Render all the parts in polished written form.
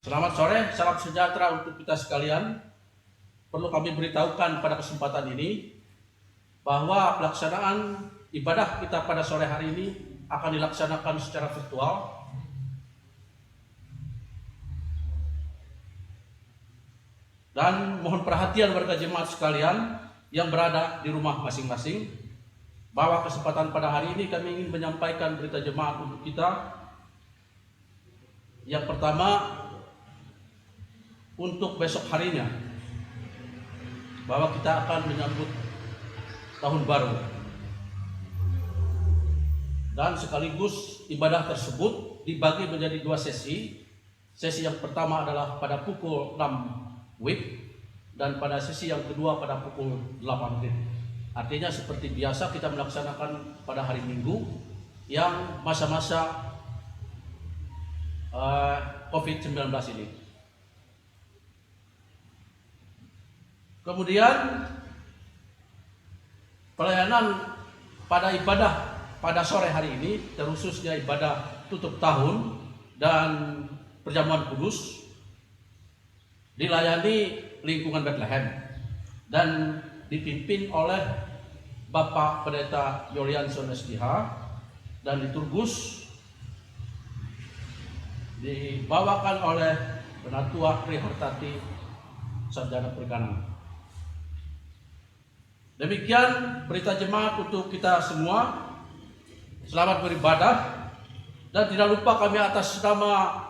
Selamat sore, salam sejahtera untuk kita sekalian. Perlu kami beritahukan pada kesempatan ini bahwa pelaksanaan ibadah kita pada sore hari ini akan dilaksanakan secara virtual. Dan mohon perhatian warga jemaat sekalian yang berada di rumah masing-masing, bahwa kesempatan pada hari ini kami ingin menyampaikan berita jemaat untuk kita. Yang pertama, untuk besok harinya, bahwa kita akan menyambut tahun baru. Dan sekaligus ibadah tersebut dibagi menjadi 2 sesi. Sesi yang pertama adalah pada pukul 6 WIB dan pada sesi yang kedua pada pukul 8 WIB. Artinya seperti biasa kita melaksanakan pada hari Minggu yang masa-masa COVID-19 ini. Kemudian pelayanan pada ibadah pada sore hari ini, terkhususnya ibadah tutup tahun dan perjamuan kudus, dilayani lingkungan Bethlehem dan dipimpin oleh Bapak Pendeta Yolianson SDH, dan liturgus dibawakan oleh Penatua Prihartati Sarjana Perikanan. Demikian berita jemaat untuk kita semua. Selamat beribadah, dan tidak lupa kami atas nama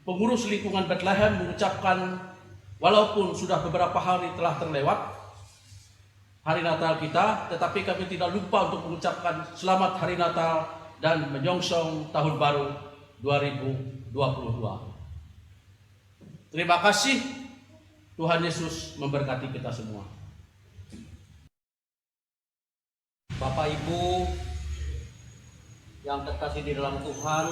pengurus lingkungan Bethlehem mengucapkan, walaupun sudah beberapa hari telah terlewat hari Natal kita, tetapi kami tidak lupa untuk mengucapkan selamat hari Natal dan menyongsong tahun baru 2022. Terima kasih. Tuhan Yesus memberkati kita semua. Bapak Ibu yang terkasih di dalam Tuhan,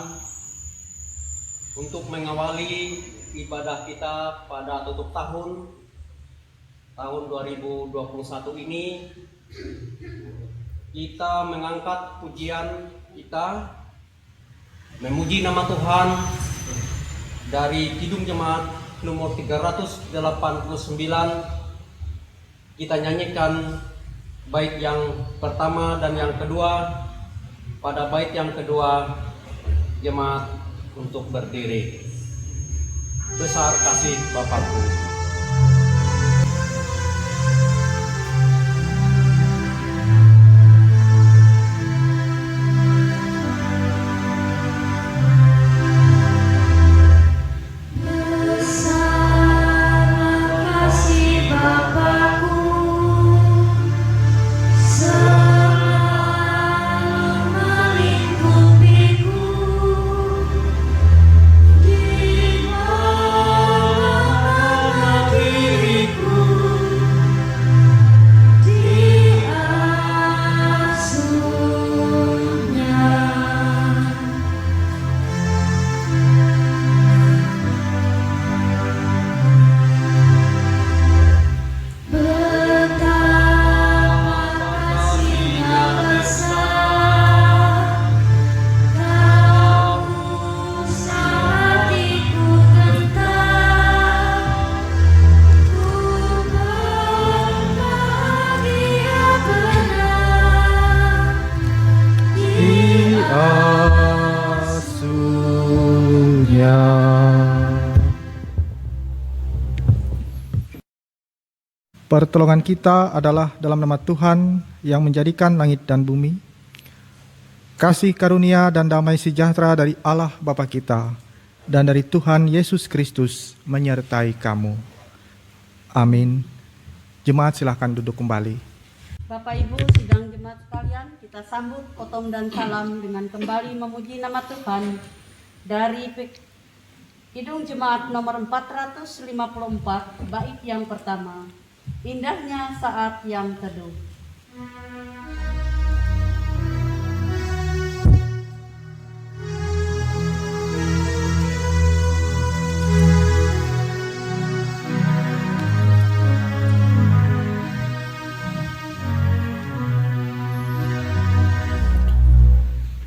untuk mengawali ibadah kita pada tutup tahun 2021 ini, kita mengangkat pujian kita memuji nama Tuhan dari Kidung Jemaat nomor 389. Kita nyanyikan bait yang pertama dan yang kedua. Pada bait yang kedua, jemaat untuk berdiri. Besar kasih Bapakku. Pertolongan kita adalah dalam nama Tuhan yang menjadikan langit dan bumi. Kasih karunia dan damai sejahtera dari Allah Bapa kita dan dari Tuhan Yesus Kristus menyertai kamu. Amin. Jemaat silakan duduk kembali. Bapak Ibu sidang jemaat sekalian, kita sambut potong dan salam dengan kembali memuji nama Tuhan dari Kidung Jemaat nomor 454, bait yang pertama. Indahnya saat yang teduh.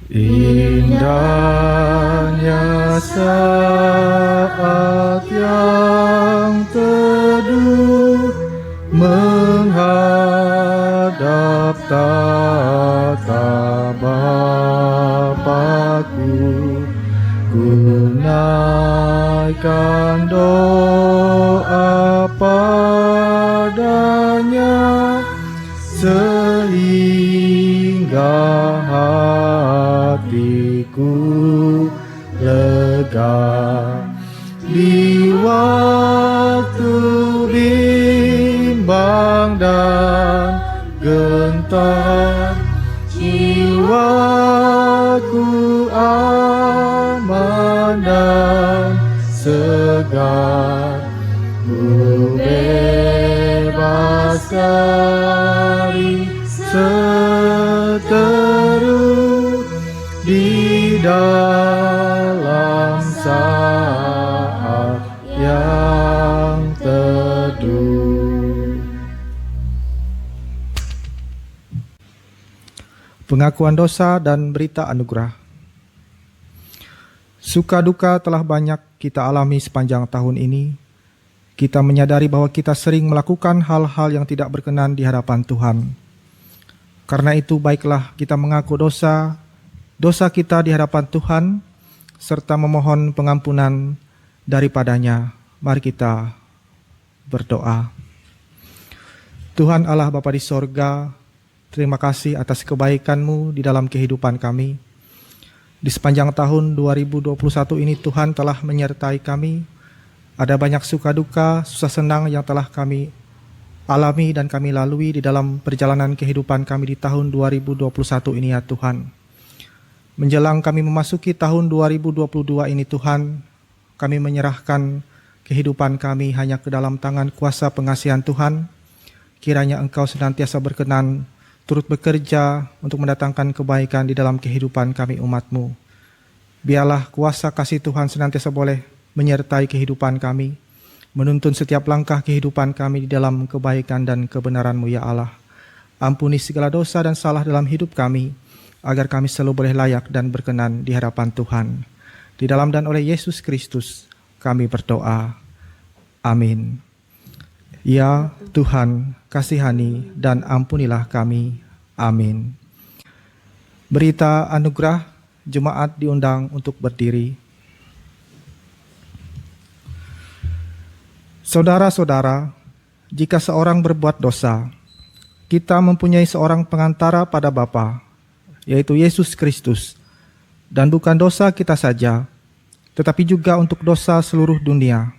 Indahnya saat tata Bapa-Ku, ku naikkan doa padanya, sehingga hatiku lega di waktu bimbang dan gentar. Jiwaku aman dan segar, ku bebas dari seteru di dalam saat yang teduh. Pengakuan dosa dan berita anugerah. Suka duka telah banyak kita alami sepanjang tahun ini. Kita menyadari bahwa kita sering melakukan hal-hal yang tidak berkenan di hadapan Tuhan. Karena itu baiklah kita mengaku dosa kita di hadapan Tuhan, serta memohon pengampunan daripadanya. Mari kita berdoa. Tuhan Allah Bapa di sorga, terima kasih atas kebaikan-Mu di dalam kehidupan kami. Di sepanjang tahun 2021 ini Tuhan telah menyertai kami. Ada banyak suka duka, susah senang yang telah kami alami dan kami lalui di dalam perjalanan kehidupan kami di tahun 2021 ini ya Tuhan. Menjelang kami memasuki tahun 2022 ini Tuhan, kami menyerahkan kehidupan kami hanya ke dalam tangan kuasa pengasihan Tuhan. Kiranya Engkau senantiasa berkenan turut bekerja untuk mendatangkan kebaikan di dalam kehidupan kami umat-Mu. Biarlah kuasa kasih Tuhan senantiasa boleh menyertai kehidupan kami, menuntun setiap langkah kehidupan kami di dalam kebaikan dan kebenaran-Mu ya Allah. Ampuni segala dosa dan salah dalam hidup kami, agar kami selalu boleh layak dan berkenan di hadapan Tuhan. Di dalam dan oleh Yesus Kristus kami berdoa. Amin. Ya Tuhan, kasihani dan ampunilah kami. Amin. Berita anugerah, jemaat diundang untuk berdiri. Saudara-saudara, jika seorang berbuat dosa, kita mempunyai seorang pengantara pada Bapa, yaitu Yesus Kristus, dan bukan dosa kita saja, tetapi juga untuk dosa seluruh dunia.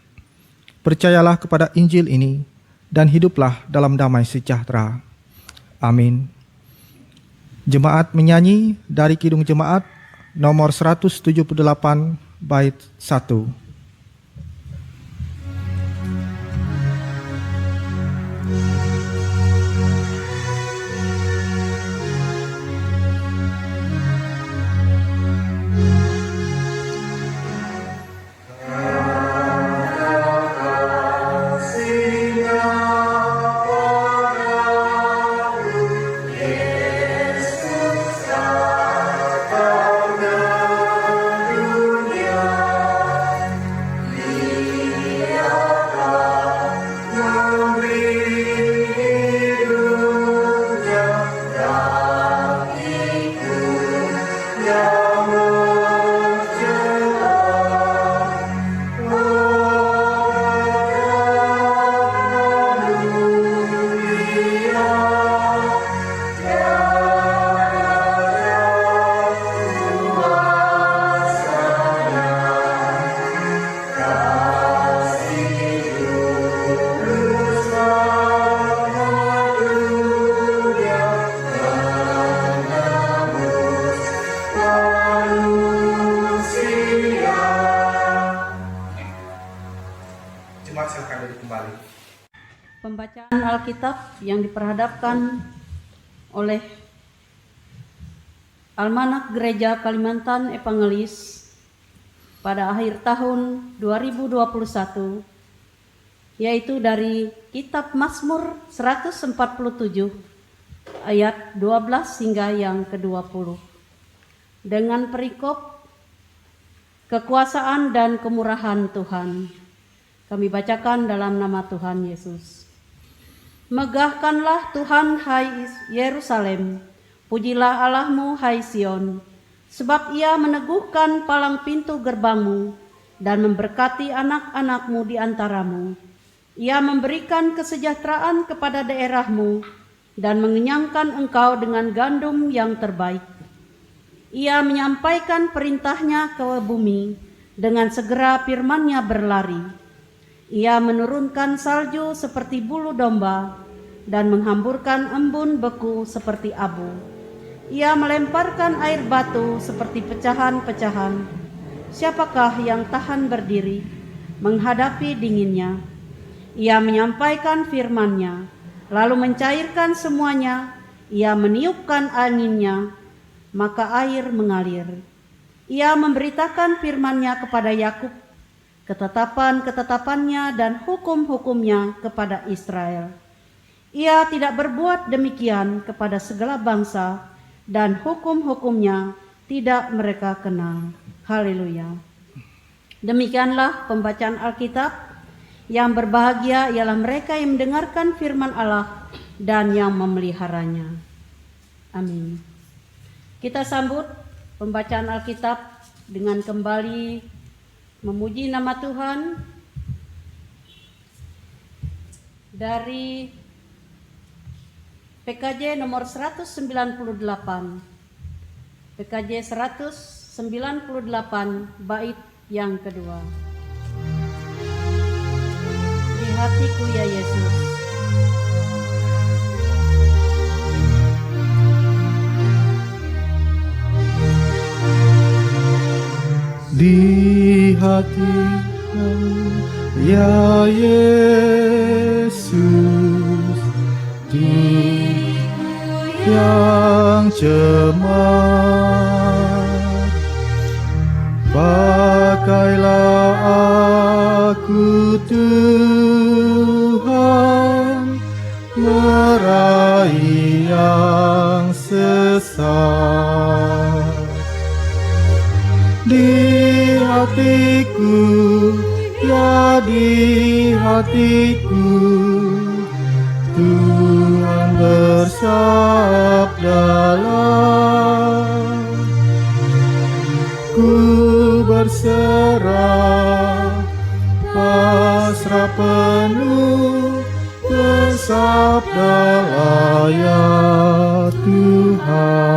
Percayalah kepada Injil ini, dan hiduplah dalam damai sejahtera. Amin. Jemaat menyanyi dari Kidung Jemaat nomor 178 bait 1. Pembacaan Alkitab yang diperhadapkan oleh Almanak Gereja Kalimantan Evangelis pada akhir tahun 2021, yaitu dari Kitab Mazmur 147 ayat 12 hingga yang ke-20, dengan perikop kekuasaan dan kemurahan Tuhan. Kami bacakan dalam nama Tuhan Yesus. Megahkanlah Tuhan hai Yerusalem, pujilah Allahmu hai Sion, sebab ia meneguhkan palang pintu gerbangmu dan memberkati anak-anakmu di antaramu. Ia memberikan kesejahteraan kepada daerahmu dan mengenyangkan engkau dengan gandum yang terbaik. Ia menyampaikan perintahnya ke bumi, dengan segera firman-Nya berlari. Ia menurunkan salju seperti bulu domba dan menghamburkan embun beku seperti abu. Ia melemparkan air batu seperti pecahan-pecahan. Siapakah yang tahan berdiri menghadapi dinginnya? Ia menyampaikan firman-Nya, lalu mencairkan semuanya. Ia meniupkan anginnya, maka air mengalir. Ia memberitakan firman-Nya kepada Yakub, ketetapan-ketetapannya dan hukum-hukumnya kepada Israel. Ia tidak berbuat demikian kepada segala bangsa, dan hukum-hukumnya tidak mereka kenal. Haleluya. Demikianlah pembacaan Alkitab. Yang berbahagia ialah mereka yang mendengarkan firman Allah dan yang memeliharanya. Amin. Kita sambut pembacaan Alkitab dengan kembali memuji nama Tuhan dari PKJ nomor 198. PKJ 198 bait yang kedua. Di hatiku ya Yesus. Di hatiku ya Yesus, diriku yang cemas, pakailah aku Tuhan, meraih yang sesat. Di hatiku, ya di hatiku, Tuhan bersabdalah. Ku berserah, pasrah penuh, bersabdalah ya Tuhan.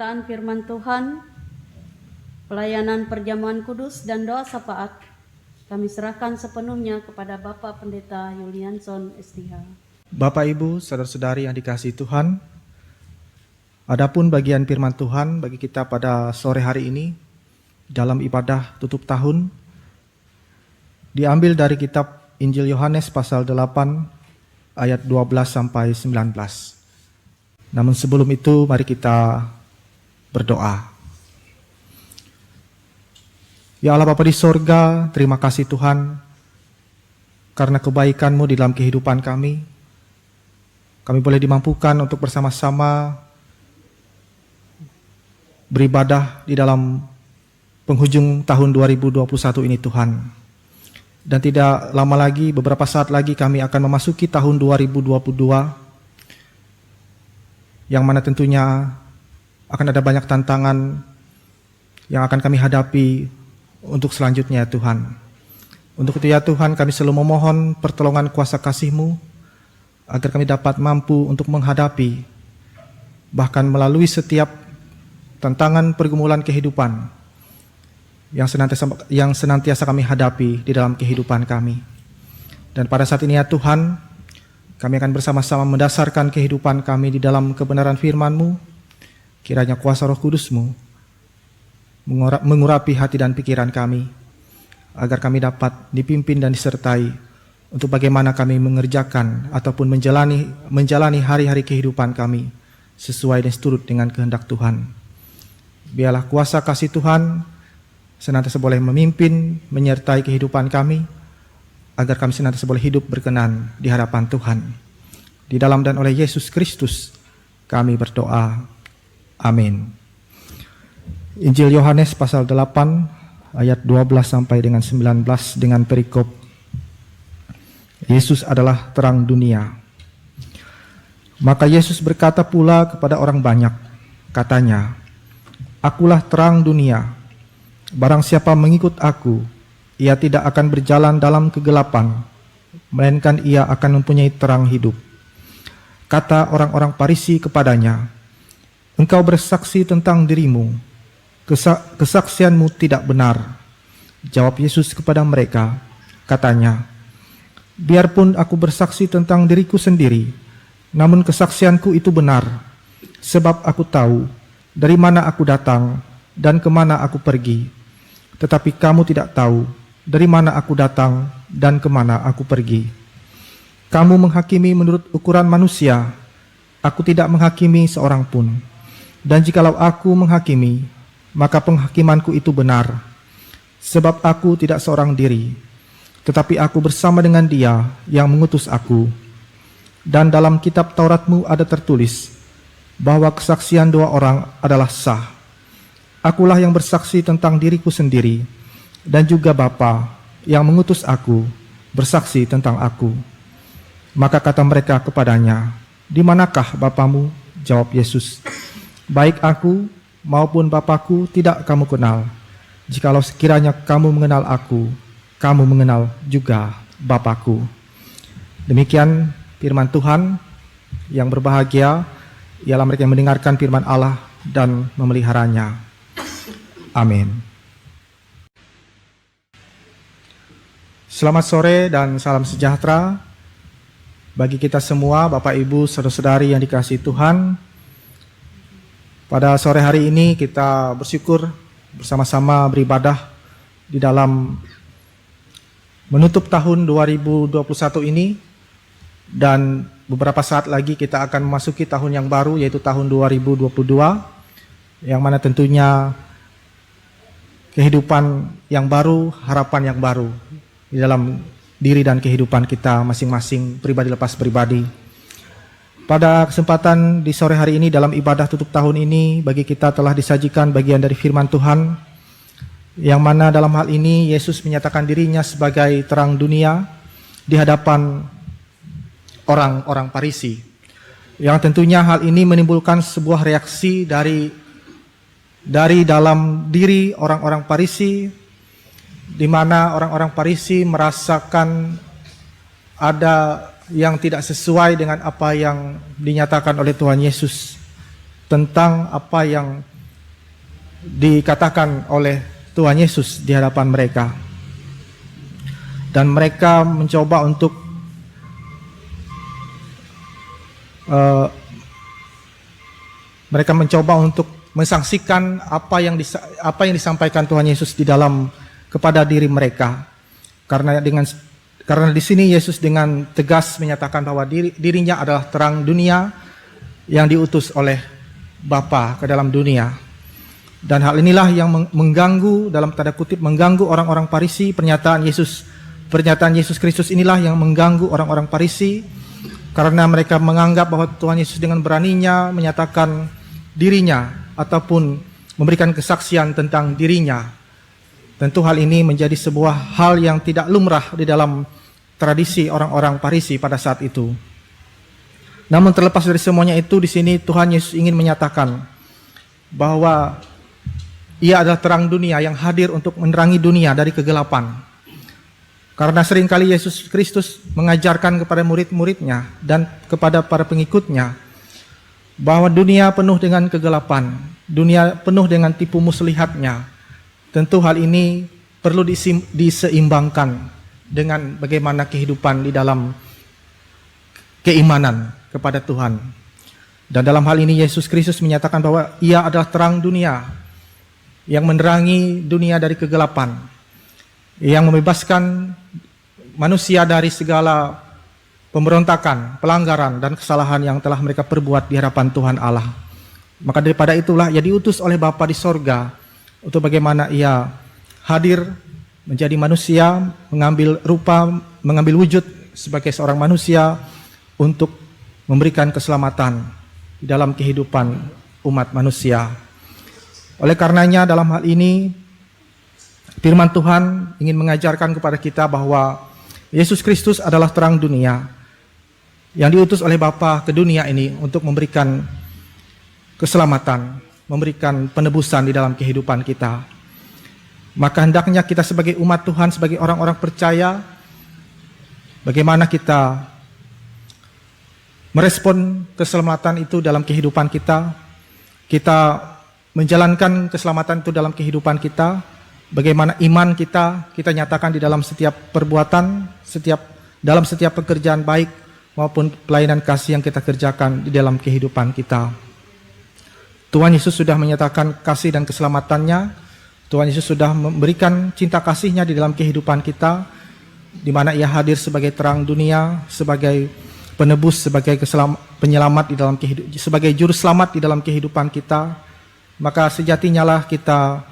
pemberitaan firman Tuhan, pelayanan perjamuan kudus dan doa syafaat kami serahkan sepenuhnya kepada Bapak Pendeta Yulianson STH. Bapak, Ibu, saudara-saudari yang dikasihi Tuhan, adapun bagian firman Tuhan bagi kita pada sore hari ini dalam ibadah tutup tahun diambil dari kitab Injil Yohanes pasal 8 ayat 12 sampai 19. Namun sebelum itu mari kita berdoa. Ya Allah Bapa di sorga, terima kasih Tuhan karena kebaikan-Mu di dalam kehidupan kami. Kami boleh dimampukan untuk bersama-sama beribadah di dalam penghujung tahun 2021 ini Tuhan. Dan tidak lama lagi, beberapa saat lagi kami akan memasuki tahun 2022 yang mana tentunya akan ada banyak tantangan yang akan kami hadapi untuk selanjutnya Tuhan. Untuk itu ya Tuhan, kami selalu memohon pertolongan kuasa kasih-Mu agar kami dapat mampu untuk menghadapi bahkan melalui setiap tantangan pergumulan kehidupan yang senantiasa kami hadapi di dalam kehidupan kami. Dan pada saat ini ya Tuhan, kami akan bersama-sama mendasarkan kehidupan kami di dalam kebenaran firman-Mu. Kiranya kuasa Roh Kudus-Mu mengurapi hati dan pikiran kami, agar kami dapat dipimpin dan disertai untuk bagaimana kami mengerjakan ataupun menjalani hari-hari kehidupan kami sesuai dan seturut dengan kehendak Tuhan. Biarlah kuasa kasih Tuhan senantiasa boleh memimpin, menyertai kehidupan kami, agar kami senantiasa boleh hidup berkenan di hadapan Tuhan. Di dalam dan oleh Yesus Kristus kami berdoa. Amin. Injil Yohanes pasal 8 ayat 12 sampai dengan 19 dengan perikop Yesus adalah terang dunia. Maka Yesus berkata pula kepada orang banyak, katanya, Akulah terang dunia. Barang siapa mengikut aku, ia tidak akan berjalan dalam kegelapan, melainkan ia akan mempunyai terang hidup. Kata orang-orang Farisi kepadanya, Engkau bersaksi tentang dirimu, kesaksianmu tidak benar. Jawab Yesus kepada mereka, katanya, Biarpun aku bersaksi tentang diriku sendiri, namun kesaksianku itu benar, sebab aku tahu dari mana aku datang dan kemana aku pergi. Tetapi kamu tidak tahu dari mana aku datang dan kemana aku pergi. Kamu menghakimi menurut ukuran manusia, aku tidak menghakimi seorang pun. Dan jikalau aku menghakimi, maka penghakimanku itu benar, sebab aku tidak seorang diri, tetapi aku bersama dengan Dia yang mengutus aku. Dan dalam kitab Taurat-Mu ada tertulis bahwa kesaksian dua orang adalah sah. Akulah yang bersaksi tentang diriku sendiri, dan juga Bapa yang mengutus aku bersaksi tentang aku. Maka kata mereka kepadanya, Di manakah Bapamu? Jawab Yesus, Baik aku maupun Bapakku tidak kamu kenal. Jikalau sekiranya kamu mengenal aku, kamu mengenal juga Bapakku. Demikian firman Tuhan. Yang berbahagia ialah mereka yang mendengarkan firman Allah dan memeliharanya. Amin. Selamat sore dan salam sejahtera bagi kita semua, Bapak Ibu, saudara-saudari yang dikasihi Tuhan. Pada sore hari ini kita bersyukur bersama-sama beribadah di dalam menutup tahun 2021 ini, dan beberapa saat lagi kita akan memasuki tahun yang baru, yaitu tahun 2022, yang mana tentunya kehidupan yang baru, harapan yang baru di dalam diri dan kehidupan kita masing-masing, pribadi lepas pribadi. Pada kesempatan di sore hari ini dalam ibadah tutup tahun ini, bagi kita telah disajikan bagian dari firman Tuhan, yang mana dalam hal ini Yesus menyatakan dirinya sebagai terang dunia di hadapan orang-orang Farisi. Yang tentunya hal ini menimbulkan sebuah reaksi dari dalam diri orang-orang Farisi, di mana orang-orang Farisi merasakan ada yang tidak sesuai dengan apa yang dinyatakan oleh Tuhan Yesus tentang apa yang dikatakan oleh Tuhan Yesus di hadapan mereka. Dan mereka mencoba untuk mensaksikan apa yang disampaikan Tuhan Yesus di dalam kepada diri mereka. Karena di sini Yesus dengan tegas menyatakan bahwa dirinya adalah terang dunia yang diutus oleh Bapa ke dalam dunia. Dan hal inilah yang mengganggu, dalam tanda kutip mengganggu orang-orang Farisi. Pernyataan Yesus Kristus inilah yang mengganggu orang-orang Farisi, karena mereka menganggap bahwa Tuhan Yesus dengan beraninya menyatakan dirinya ataupun memberikan kesaksian tentang dirinya. Tentu hal ini menjadi sebuah hal yang tidak lumrah di dalam tradisi orang-orang Farisi pada saat itu. Namun terlepas dari semuanya itu, di sini Tuhan Yesus ingin menyatakan bahwa Ia adalah terang dunia yang hadir untuk menerangi dunia dari kegelapan. Karena seringkali Yesus Kristus mengajarkan kepada murid-muridnya dan kepada para pengikutnya bahwa dunia penuh dengan kegelapan, dunia penuh dengan tipu muslihatnya. Tentu hal ini perlu diseimbangkan dengan bagaimana kehidupan di dalam keimanan kepada Tuhan. Dan dalam hal ini Yesus Kristus menyatakan bahwa Ia adalah terang dunia yang menerangi dunia dari kegelapan, yang membebaskan manusia dari segala pemberontakan, pelanggaran, dan kesalahan yang telah mereka perbuat di hadapan Tuhan Allah. Maka daripada itulah Ia diutus oleh Bapa di sorga untuk bagaimana Ia hadir menjadi manusia, mengambil wujud sebagai seorang manusia untuk memberikan keselamatan di dalam kehidupan umat manusia. Oleh karenanya dalam hal ini firman Tuhan ingin mengajarkan kepada kita bahwa Yesus Kristus adalah terang dunia yang diutus oleh Bapa ke dunia ini untuk memberikan keselamatan, memberikan penebusan di dalam kehidupan kita. Maka hendaknya kita sebagai umat Tuhan, sebagai orang-orang percaya, bagaimana kita merespon keselamatan itu dalam kehidupan kita, kita menjalankan keselamatan itu dalam kehidupan kita, bagaimana iman kita nyatakan di dalam setiap perbuatan, dalam setiap pekerjaan baik maupun pelayanan kasih yang kita kerjakan di dalam kehidupan kita. Tuhan Yesus sudah menyatakan kasih dan keselamatannya. Tuhan Yesus sudah memberikan cinta kasih-Nya di dalam kehidupan kita, di mana Ia hadir sebagai terang dunia, sebagai penebus, sebagai penyelamat di dalam sebagai juru selamat di dalam kehidupan kita. Maka sejatinya lah kita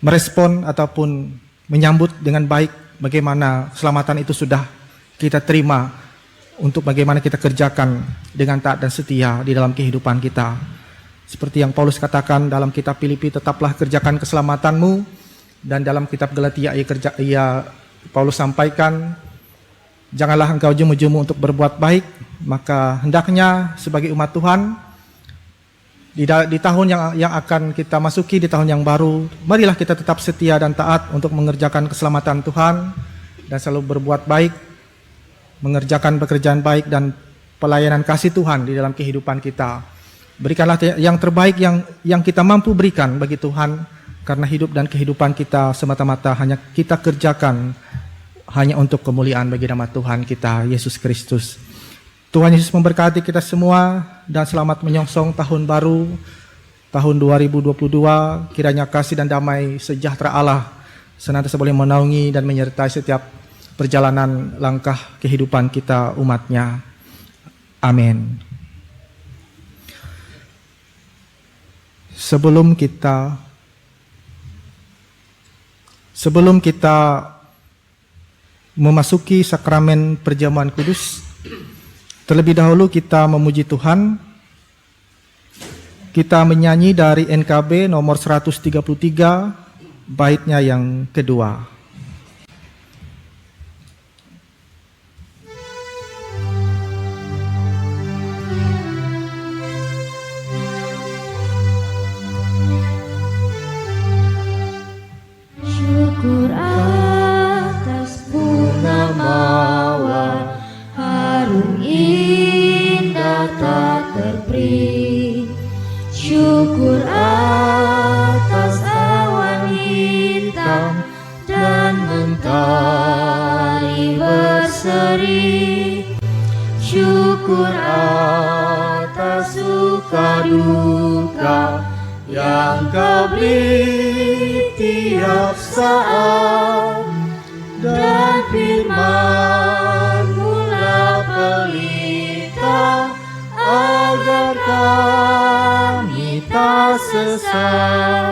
merespon ataupun menyambut dengan baik bagaimana keselamatan itu sudah kita terima, untuk bagaimana kita kerjakan dengan taat dan setia di dalam kehidupan kita. Seperti yang Paulus katakan dalam kitab Filipi, tetaplah kerjakan keselamatanmu, dan dalam kitab Galatia Paulus sampaikan, janganlah engkau jemu-jemu untuk berbuat baik. Maka hendaknya sebagai umat Tuhan di tahun yang akan kita masuki, di tahun yang baru, marilah kita tetap setia dan taat untuk mengerjakan keselamatan Tuhan dan selalu berbuat baik, mengerjakan pekerjaan baik dan pelayanan kasih Tuhan di dalam kehidupan kita. Berikanlah yang terbaik yang kita mampu berikan bagi Tuhan, karena hidup dan kehidupan kita semata-mata hanya kita kerjakan hanya untuk kemuliaan bagi nama Tuhan kita, Yesus Kristus. Tuhan Yesus memberkati kita semua, dan selamat menyongsong tahun baru, tahun 2022. Kiranya kasih dan damai sejahtera Allah senantiasa boleh menaungi dan menyertai setiap perjalanan langkah kehidupan kita umat-Nya. Amin. Sebelum kita memasuki sakramen perjamuan kudus, terlebih dahulu kita memuji Tuhan. Kita menyanyi dari NKB nomor 133, baitnya yang kedua. Syukur atas purnamawan, harum indah tak terperi. Syukur suka yang Kau beri tiap saat, dan firman-Mu lah pelita agar kami tak sesat.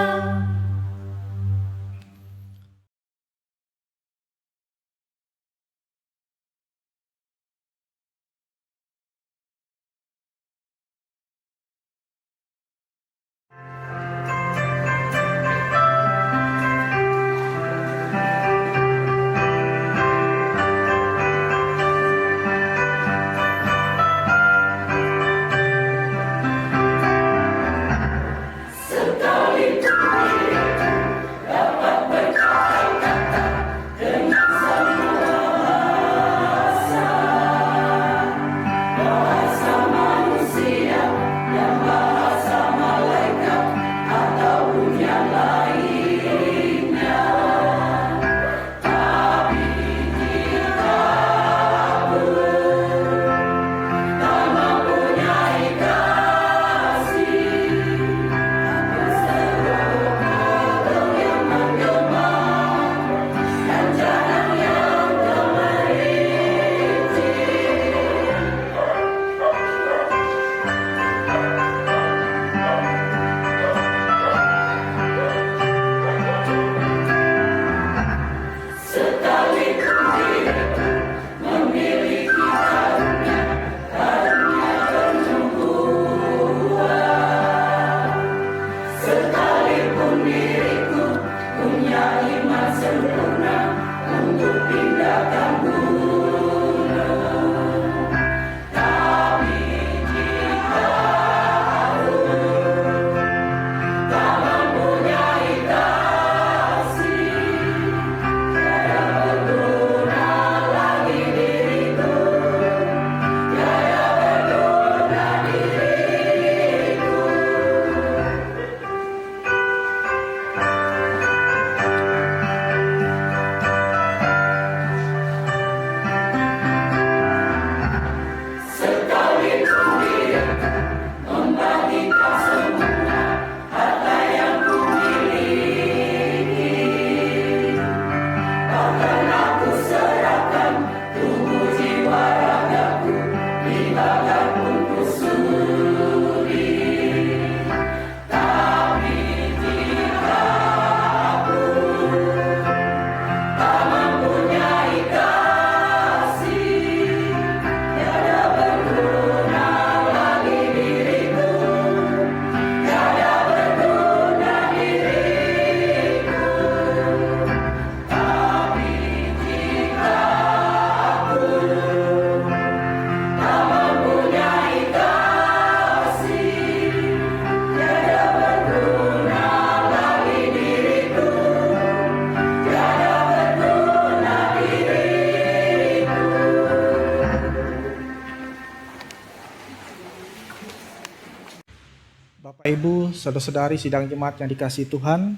Bapak Ibu, saudara-saudari sidang jemaat yang dikasihi Tuhan,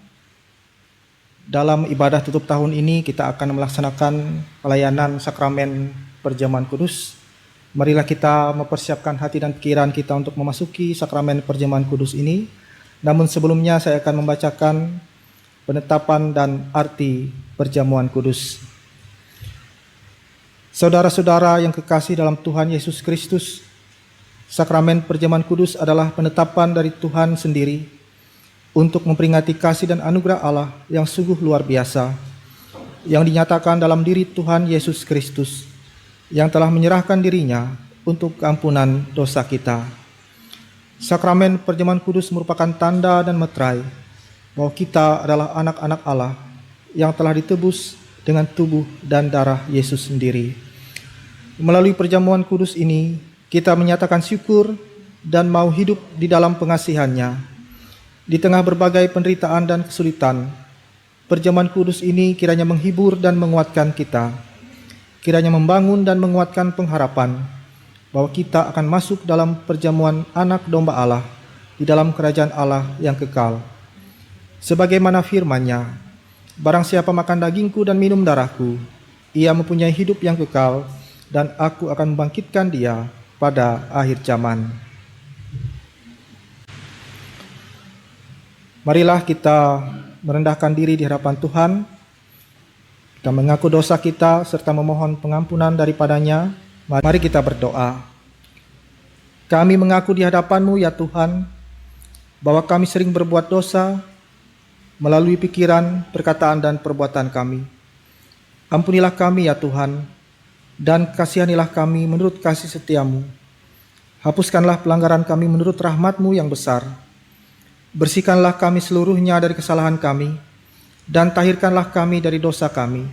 dalam ibadah tutup tahun ini kita akan melaksanakan pelayanan sakramen perjamuan kudus. Marilah kita mempersiapkan hati dan pikiran kita untuk memasuki sakramen perjamuan kudus ini. Namun sebelumnya saya akan membacakan penetapan dan arti perjamuan kudus. Saudara-saudara yang kekasih dalam Tuhan Yesus Kristus, sakramen perjamuan kudus adalah penetapan dari Tuhan sendiri untuk memperingati kasih dan anugerah Allah yang sungguh luar biasa, yang dinyatakan dalam diri Tuhan Yesus Kristus, yang telah menyerahkan dirinya untuk keampunan dosa kita. Sakramen perjamuan kudus merupakan tanda dan meterai bahwa kita adalah anak-anak Allah yang telah ditebus dengan tubuh dan darah Yesus sendiri. Melalui perjamuan kudus ini, kita menyatakan syukur dan mau hidup di dalam pengasihannya. Di tengah berbagai penderitaan dan kesulitan, perjamuan kudus ini kiranya menghibur dan menguatkan kita. Kiranya membangun dan menguatkan pengharapan bahwa kita akan masuk dalam perjamuan anak domba Allah di dalam kerajaan Allah yang kekal. Sebagaimana firman-Nya, barang siapa makan dagingku dan minum darahku, ia mempunyai hidup yang kekal, dan aku akan membangkitkan dia pada akhir zaman. Marilah kita merendahkan diri di hadapan Tuhan. Kita mengaku dosa kita serta memohon pengampunan daripadanya. Mari kita berdoa. Kami mengaku di hadapan-Mu ya Tuhan, bahwa kami sering berbuat dosa melalui pikiran, perkataan, dan perbuatan kami. Ampunilah kami ya Tuhan, dan kasihanilah kami menurut kasih setia-Mu. Hapuskanlah pelanggaran kami menurut rahmat-Mu yang besar. Bersihkanlah kami seluruhnya dari kesalahan kami, dan tahirkanlah kami dari dosa kami.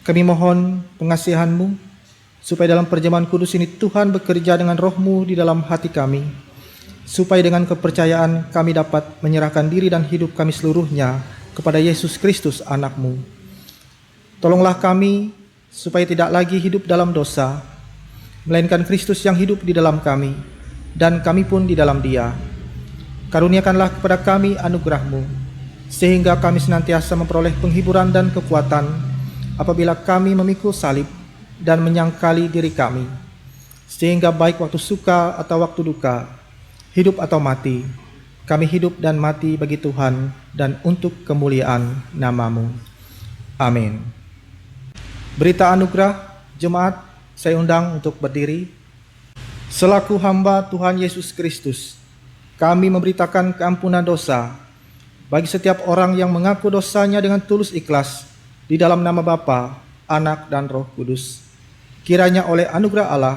Kami mohon pengasihan-Mu, supaya dalam perjamuan kudus ini Tuhan bekerja dengan roh-Mu di dalam hati kami, supaya dengan kepercayaan kami dapat menyerahkan diri dan hidup kami seluruhnya kepada Yesus Kristus anak-Mu. Tolonglah kami supaya tidak lagi hidup dalam dosa, melainkan Kristus yang hidup di dalam kami, dan kami pun di dalam Dia. Karuniakanlah kepada kami anugerah-Mu, sehingga kami senantiasa memperoleh penghiburan dan kekuatan apabila kami memikul salib dan menyangkali diri kami, sehingga baik waktu suka atau waktu duka, hidup atau mati, kami hidup dan mati bagi Tuhan dan untuk kemuliaan nama-Mu. Amin. Berita anugerah, jemaat, saya undang untuk berdiri. Selaku hamba Tuhan Yesus Kristus, kami memberitakan keampunan dosa bagi setiap orang yang mengaku dosanya dengan tulus ikhlas di dalam nama Bapa, Anak, dan Roh Kudus. Kiranya oleh anugerah Allah,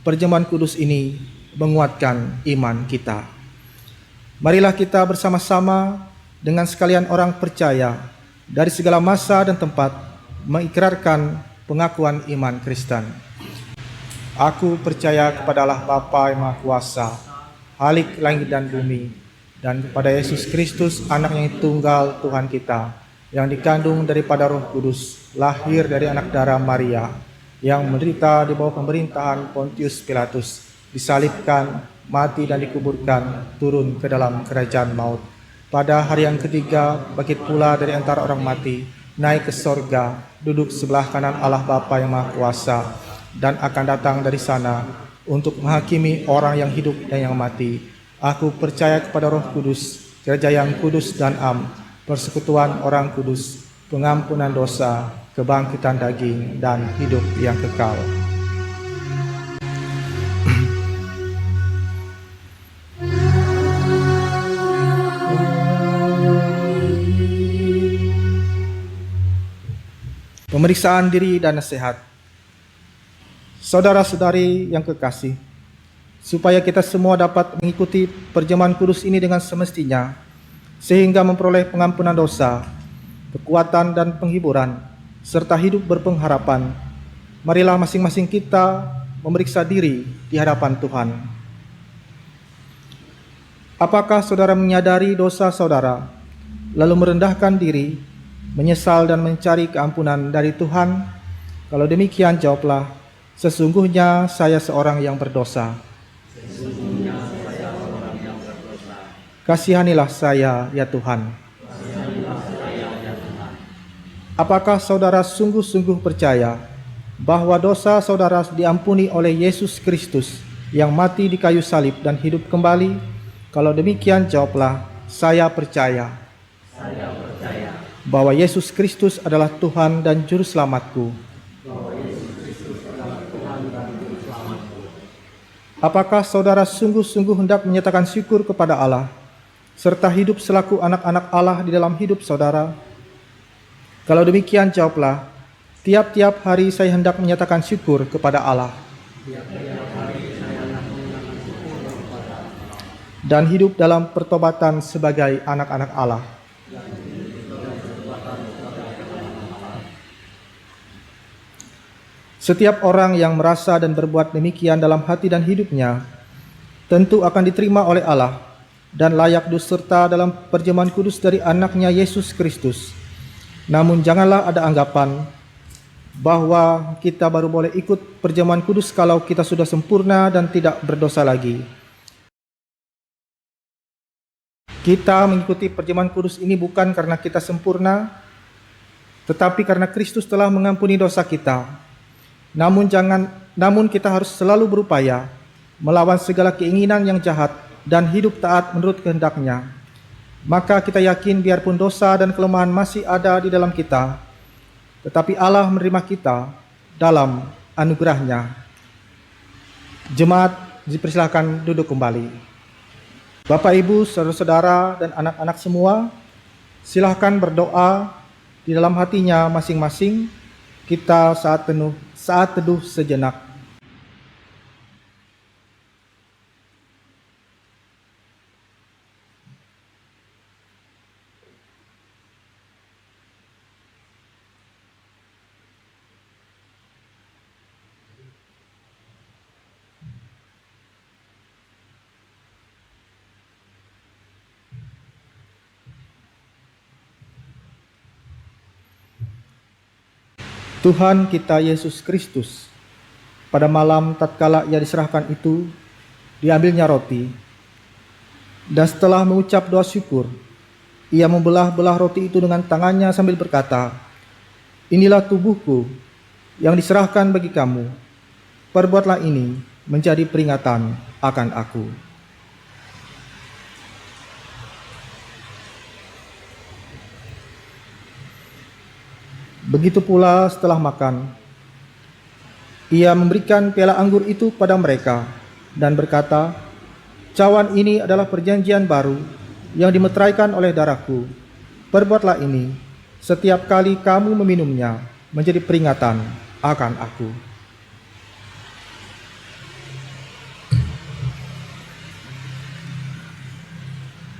perjamuan kudus ini menguatkan iman kita. Marilah kita bersama-sama dengan sekalian orang percaya dari segala masa dan tempat mengikrarkan pengakuan iman Kristen. Aku percaya kepada Allah Bapa yang Maha Kuasa, Khalik langit dan bumi, dan kepada Yesus Kristus, Anak yang tunggal Tuhan kita, yang dikandung daripada Roh Kudus, lahir dari anak darah Maria, yang menderita di bawah pemerintahan Pontius Pilatus, disalibkan, mati dan dikuburkan, turun ke dalam kerajaan maut. Pada hari yang ketiga, bangkit pula dari antara orang mati, naik ke sorga, duduk sebelah kanan Allah Bapa yang Maha Kuasa, dan akan datang dari sana untuk menghakimi orang yang hidup dan yang mati. Aku percaya kepada Roh Kudus, gereja yang kudus dan am, persekutuan orang kudus, pengampunan dosa, kebangkitan daging, dan hidup yang kekal. Pemeriksaan diri dan nasihat. Saudara-saudari yang kekasih, supaya kita semua dapat mengikuti perjamuan kudus ini dengan semestinya, sehingga memperoleh pengampunan dosa, kekuatan dan penghiburan, serta hidup berpengharapan, marilah masing-masing kita memeriksa diri di hadapan Tuhan. Apakah saudara menyadari dosa saudara, lalu merendahkan diri, menyesal dan mencari keampunan dari Tuhan? Kalau demikian jawablah, sesungguhnya saya seorang yang berdosa. Kasihanilah saya ya Tuhan. Apakah saudara sungguh-sungguh percaya bahwa dosa saudara diampuni oleh Yesus Kristus yang mati di kayu salib dan hidup kembali? Kalau demikian jawablah, saya percaya. Bahwa Yesus Kristus adalah Tuhan dan Juru Selamatku. Apakah saudara sungguh-sungguh hendak menyatakan syukur kepada Allah, serta hidup selaku anak-anak Allah di dalam hidup saudara? Kalau demikian jawablah, tiap-tiap hari saya hendak menyatakan syukur kepada Allah. Dan hidup dalam pertobatan sebagai anak-anak Allah. Setiap orang yang merasa dan berbuat demikian dalam hati dan hidupnya, tentu akan diterima oleh Allah dan layak diserta dalam perjamuan kudus dari anaknya Yesus Kristus. Namun janganlah ada anggapan bahwa kita baru boleh ikut perjamuan kudus kalau kita sudah sempurna dan tidak berdosa lagi. Kita mengikuti perjamuan kudus ini bukan karena kita sempurna, tetapi karena Kristus telah mengampuni dosa kita. Namun kita harus selalu berupaya melawan segala keinginan yang jahat dan hidup taat menurut kehendak-Nya. Maka kita yakin biarpun dosa dan kelemahan masih ada di dalam kita, tetapi Allah menerima kita dalam anugerah-Nya. Jemaat dipersilakan duduk kembali. Bapak, Ibu, saudara-saudara, dan anak-anak semua, silahkan berdoa di dalam hatinya masing-masing. Kita saat teduh sejenak. Tuhan kita Yesus Kristus, pada malam tatkala Ia diserahkan itu, diambilnya roti, dan setelah mengucap doa syukur, Ia membelah-belah roti itu dengan tangannya sambil berkata, "Inilah tubuhku yang diserahkan bagi kamu. Perbuatlah ini menjadi peringatan akan aku." Begitu pula setelah makan, Ia memberikan piala anggur itu pada mereka dan berkata, "Cawan ini adalah perjanjian baru yang dimeteraikan oleh darahku. Perbuatlah ini setiap kali kamu meminumnya menjadi peringatan akan aku."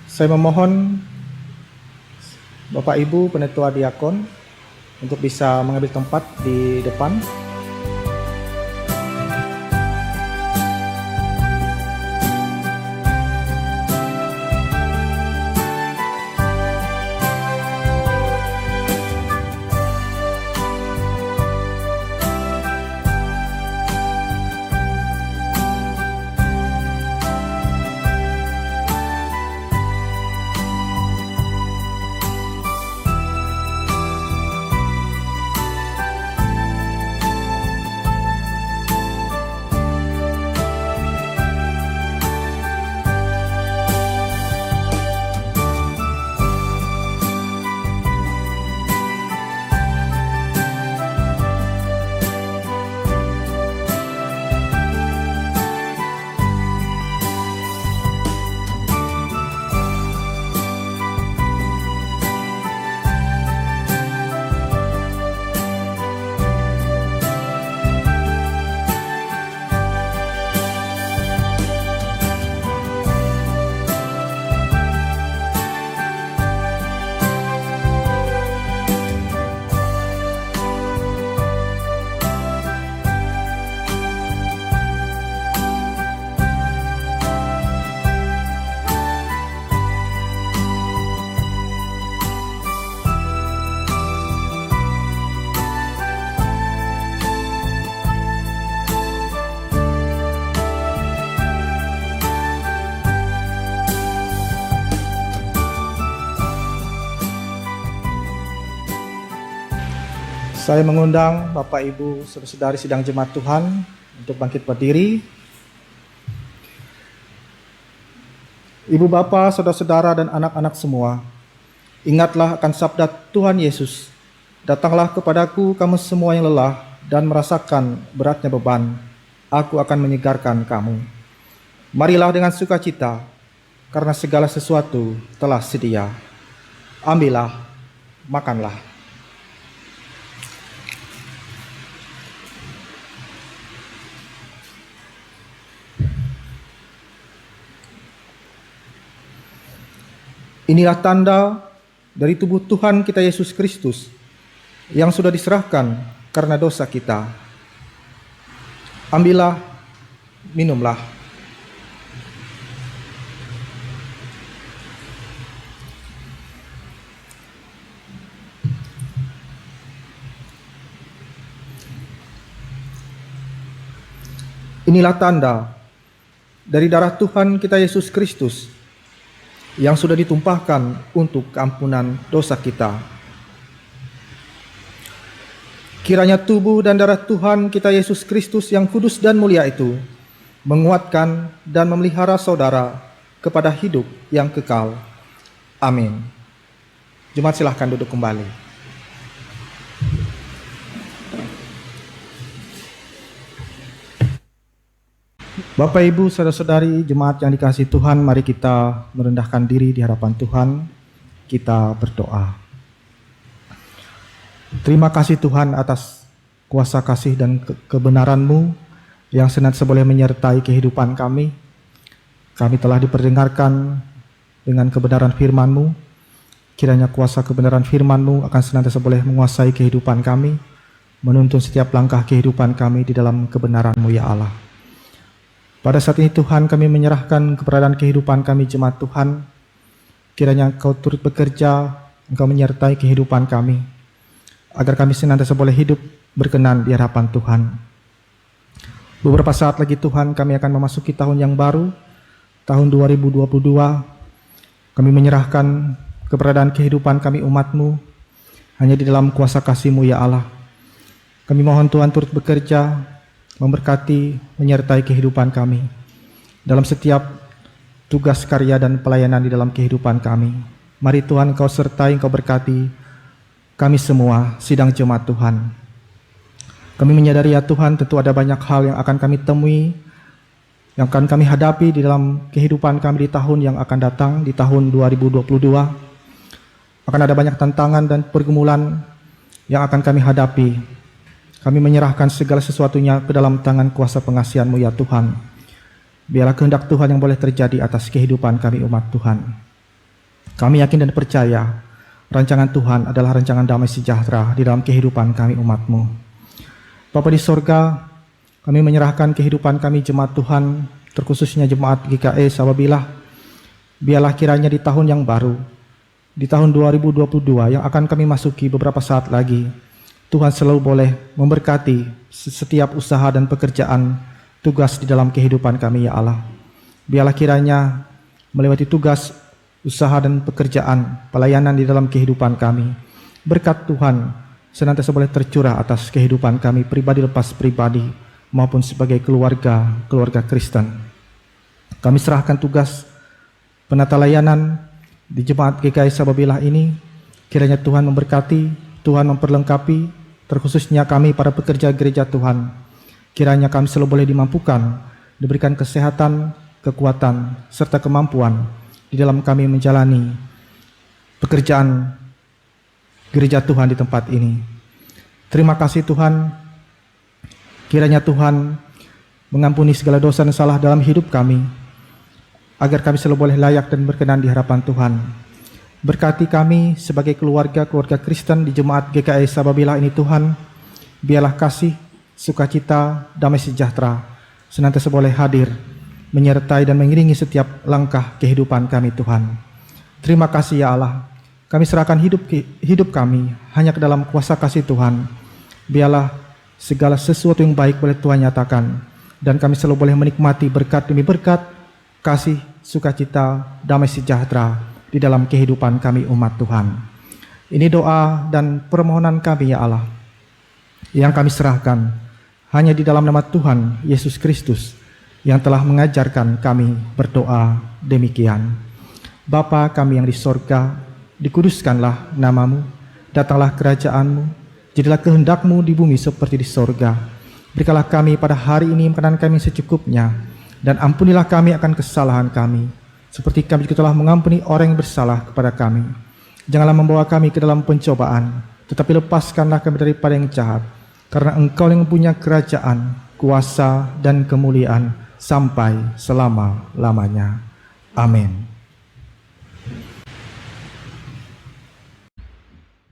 Saya memohon Bapak Ibu Penetua Diakon untuk bisa mengambil tempat di depan. Saya mengundang Bapak Ibu saudara-saudari sidang jemaat Tuhan untuk bangkit berdiri. Ibu bapak, saudara-saudara dan anak-anak semua, ingatlah akan sabda Tuhan Yesus, "Datanglah kepadaku kamu semua yang lelah dan merasakan beratnya beban, aku akan menyegarkan kamu. Marilah dengan sukacita, karena segala sesuatu telah sedia. Ambillah, makanlah." Inilah tanda dari tubuh Tuhan kita Yesus Kristus yang sudah diserahkan karena dosa kita. Ambillah, minumlah. Inilah tanda dari darah Tuhan kita Yesus Kristus yang sudah ditumpahkan untuk keampunan dosa kita. Kiranya tubuh dan darah Tuhan kita Yesus Kristus yang kudus dan mulia itu menguatkan dan memelihara saudara kepada hidup yang kekal. Amin. Jemaat silahkan duduk kembali. Bapak, Ibu, saudara-saudari, jemaat yang dikasihi Tuhan, mari kita merendahkan diri di hadapan Tuhan. Kita berdoa. Terima kasih Tuhan atas kuasa kasih dan kebenaran-Mu yang senantiasa boleh menyertai kehidupan kami. Kami telah diperdengarkan dengan kebenaran firman-Mu. Kiranya kuasa kebenaran firman-Mu akan senantiasa boleh menguasai kehidupan kami, menuntun setiap langkah kehidupan kami di dalam kebenaran-Mu ya Allah. Pada saat ini Tuhan, kami menyerahkan keberadaan kehidupan kami jemaat Tuhan. Kiranya Engkau turut bekerja, Engkau menyertai kehidupan kami, agar kami senantiasa boleh hidup berkenan di hadapan Tuhan. Beberapa saat lagi Tuhan, kami akan memasuki tahun yang baru, tahun 2022. Kami menyerahkan keberadaan kehidupan kami umat-Mu hanya di dalam kuasa kasih-Mu ya Allah. Kami mohon Tuhan turut bekerja, memberkati, menyertai kehidupan kami dalam setiap tugas karya dan pelayanan di dalam kehidupan kami. Mari Tuhan Engkau sertai, Engkau berkati kami semua sidang jemaat Tuhan. Kami menyadari ya Tuhan, tentu ada banyak hal yang akan kami temui, yang akan kami hadapi di dalam kehidupan kami di tahun yang akan datang, di tahun 2022. Akan ada banyak tantangan dan pergumulan yang akan kami hadapi. Kami menyerahkan segala sesuatunya ke dalam tangan kuasa pengasihan-Mu ya Tuhan. Biarlah kehendak Tuhan yang boleh terjadi atas kehidupan kami umat Tuhan. Kami yakin dan percaya rancangan Tuhan adalah rancangan damai sejahtera di dalam kehidupan kami umat-Mu. Bapa di sorga, kami menyerahkan kehidupan kami jemaat Tuhan, terkhususnya jemaat GKE Sababilah. Biarlah kiranya di tahun yang baru, di tahun 2022 yang akan kami masuki beberapa saat lagi, Tuhan selalu boleh memberkati setiap usaha dan pekerjaan tugas di dalam kehidupan kami ya Allah. Biarlah kiranya melewati tugas, usaha dan pekerjaan, pelayanan di dalam kehidupan kami, berkat Tuhan senantiasa boleh tercurah atas kehidupan kami pribadi lepas pribadi maupun sebagai keluarga Kristen. Kami serahkan tugas penata layanan di jemaat GKI Sababilah ini. Kiranya Tuhan memberkati, Tuhan memperlengkapi, terkhususnya kami para pekerja gereja Tuhan. Kiranya kami selalu boleh dimampukan, diberikan kesehatan, kekuatan, serta kemampuan di dalam kami menjalani pekerjaan gereja Tuhan di tempat ini. Terima kasih Tuhan. Kiranya Tuhan mengampuni segala dosa dan salah dalam hidup kami, agar kami selalu boleh layak dan berkenan di hadapan Tuhan. Berkati kami sebagai keluarga Kristen di jemaat GKI Sababilah ini Tuhan. Biarlah kasih, sukacita, damai sejahtera senantiasa boleh hadir, menyertai dan mengiringi setiap langkah kehidupan kami Tuhan. Terima kasih ya Allah. Kami serahkan hidup kami hanya ke dalam kuasa kasih Tuhan. Biarlah segala sesuatu yang baik boleh Tuhan nyatakan, dan kami selalu boleh menikmati berkat demi berkat, kasih, sukacita, damai sejahtera di dalam kehidupan kami umat Tuhan. Ini doa dan permohonan kami ya Allah, yang kami serahkan hanya di dalam nama Tuhan Yesus Kristus yang telah mengajarkan kami berdoa demikian. Bapa kami yang di sorga, dikuduskanlah namamu, datanglah kerajaanmu, jadilah kehendak-Mu di bumi seperti di sorga. Berikanlah kami pada hari ini makanan kami secukupnya, dan ampunilah kami akan kesalahan kami, seperti kami juga telah mengampuni orang yang bersalah kepada kami. Janganlah membawa kami ke dalam pencobaan, tetapi lepaskanlah kami daripada yang jahat. Karena Engkau yang punya kerajaan, kuasa, dan kemuliaan sampai selama-lamanya. Amin.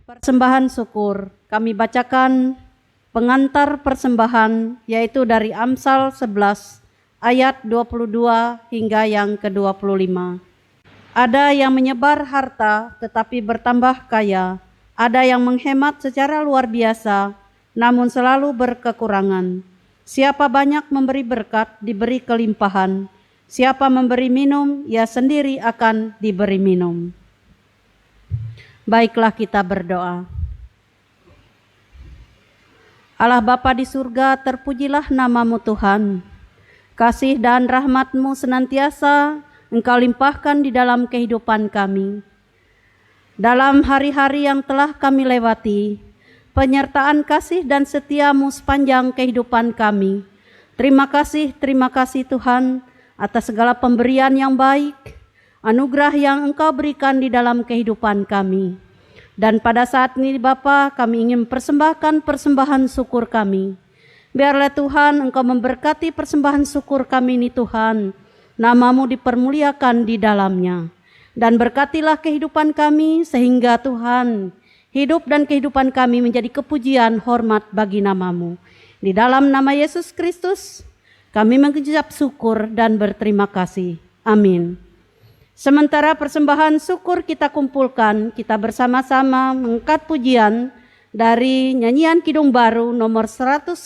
Persembahan syukur. Kami bacakan pengantar persembahan, yaitu dari Amsal 11 ayat 22 hingga yang ke-25. Ada yang menyebar harta tetapi bertambah kaya, ada yang menghemat secara luar biasa namun selalu berkekurangan. Siapa banyak memberi berkat, diberi kelimpahan. Siapa memberi minum, ia sendiri akan diberi minum. Baiklah kita berdoa. Allah Bapa di surga, terpujilah nama-Mu Tuhan. Kasih dan rahmat-Mu senantiasa Engkau limpahkan di dalam kehidupan kami. dalam hari-hari yang telah kami lewati, penyertaan kasih dan setiamu sepanjang kehidupan kami. Terima kasih Tuhan atas segala pemberian yang baik, anugerah yang Engkau berikan di dalam kehidupan kami. Dan pada saat ini Bapa, kami ingin persembahkan persembahan syukur kami. Biarlah Tuhan Engkau memberkati persembahan syukur kami ini Tuhan, nama-Mu dipermuliakan di dalamnya. Dan berkatilah kehidupan kami sehingga Tuhan, hidup dan kehidupan kami menjadi kepujian hormat bagi nama-Mu. Di dalam nama Yesus Kristus, kami mengucap syukur dan berterima kasih. Amin. Sementara persembahan syukur kita kumpulkan, kita bersama-sama mengangkat pujian dari nyanyian Kidung Baru nomor 196,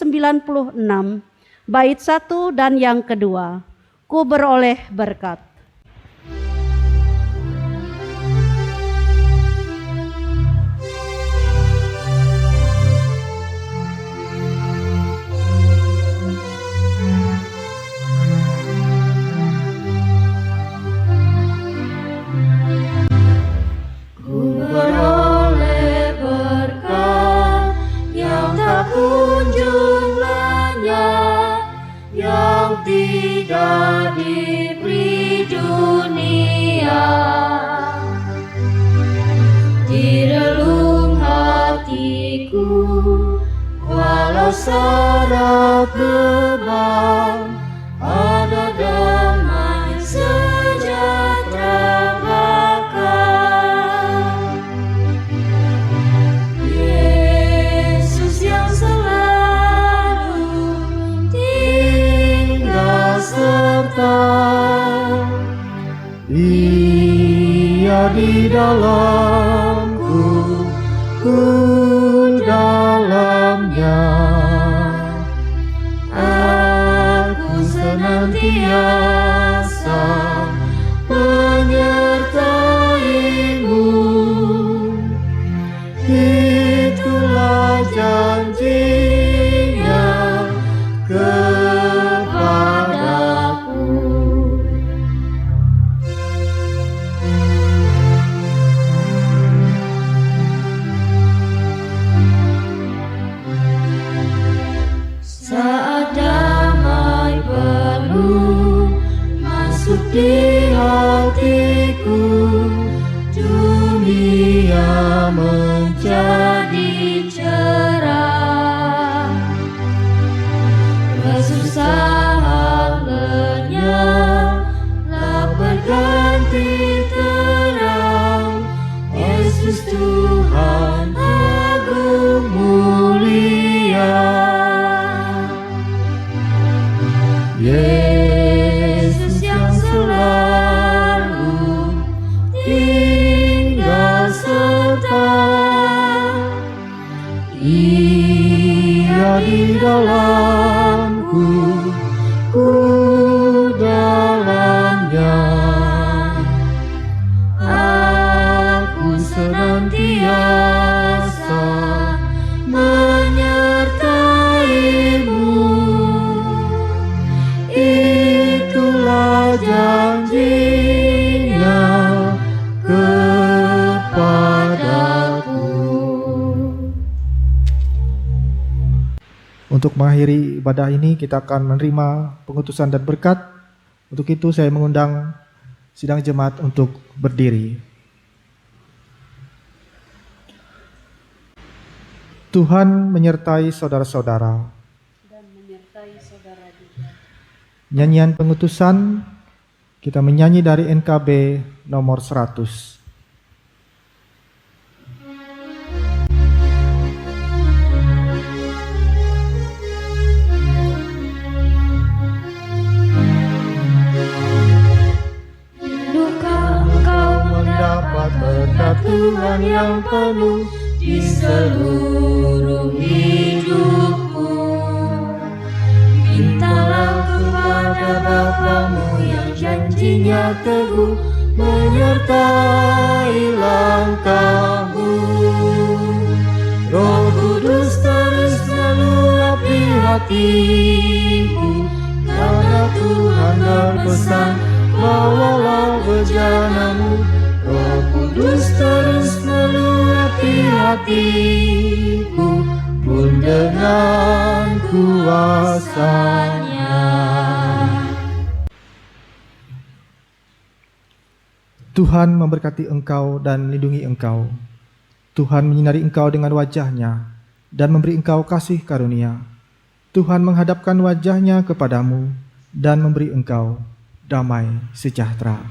bait 1 dan yang kedua, Ku beroleh berkat. Beroleh berkat yang tak kunjung lenyap, yang tidak diberi dunia. Di relung hatiku, walau syarat beban, ada damai sejahtera bakal. Yesus yang selalu tinggal serta, Dia di dalamku, ku dalamnya. Aku senantiasa menyertai-Mu. Itulah janjinya kepadaku. saat damai perlu masuk di hatiku, dunia menjadi cerah. Kesusahan lenyap, lah berganti terang. Yesus Tuhan agung mulia. Yesus yang selalu tinggal serta, Ia di dalamku, ku dalamnya. Aku senantiasa menyertai-Mu. Itulah janjinya kepadaku. Untuk mengakhiri ibadah ini, kita akan menerima pengutusan dan berkat. Untuk itu saya mengundang sidang jemaat untuk berdiri. Tuhan menyertai saudara-saudara. Dan menyertai saudara juga. Nyanyian pengutusan kita menyanyi dari NKB nomor 100. Dukah engkau mendapat berkat Tuhan yang penuh di seluruh hidupmu? Mintalah kepada Bapa-Mu yang janjinya teguh, menyertai langkahmu. Roh Kudus terus meluapi hatimu, karena Tuhan berpesan, bawalah bejanamu. Roh Kudus terus hatiku pun dengan kuasanya. Tuhan memberkati engkau dan melindungi engkau. Tuhan menyinari engkau dengan wajah-Nya dan memberi engkau kasih karunia. Tuhan menghadapkan wajah-Nya kepadamu dan memberi engkau damai sejahtera.